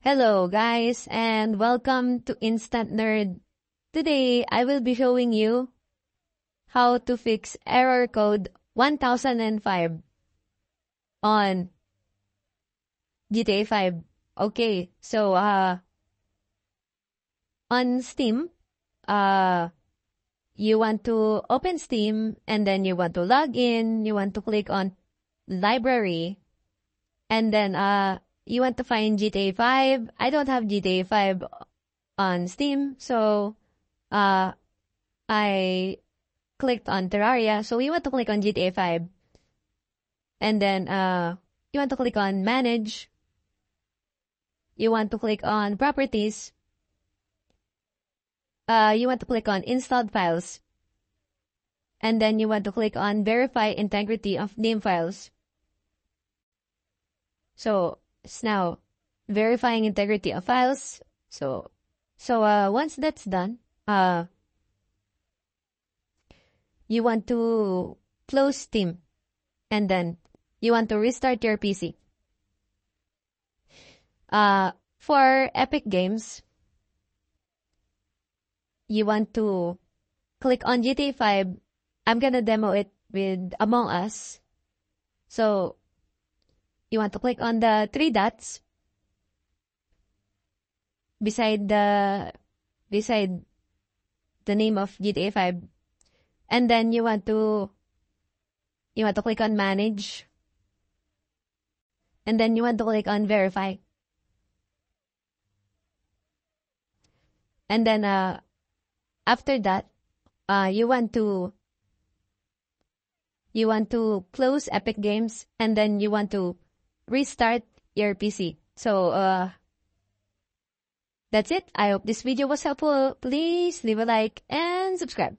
Hello guys and welcome to Instant Nerd. Today I will be showing you how to fix error code 1005 on GTA 5. Okay, so on Steam, you want to open Steam and then you want to log in, you want to click on library and then you want to find GTA 5. I don't have GTA 5 on Steam, so I clicked on Terraria. So you want to click on GTA 5. And then you want to click on Manage. You want to click on Properties. You want to click on Installed Files. And then you want to click on Verify Integrity of Name Files. So it's now verifying integrity of files. So once that's done, you want to close Steam and then you want to restart your PC. For Epic Games, you want to click on GTA 5. I'm gonna demo it with Among Us. So you want to click on the three dots beside the name of GTA 5, and then you want to click on Manage, and then you want to click on Verify, and then after that you want to close Epic Games, and then you want to restart your PC. So that's it. I hope this video was helpful. Please leave a like and subscribe.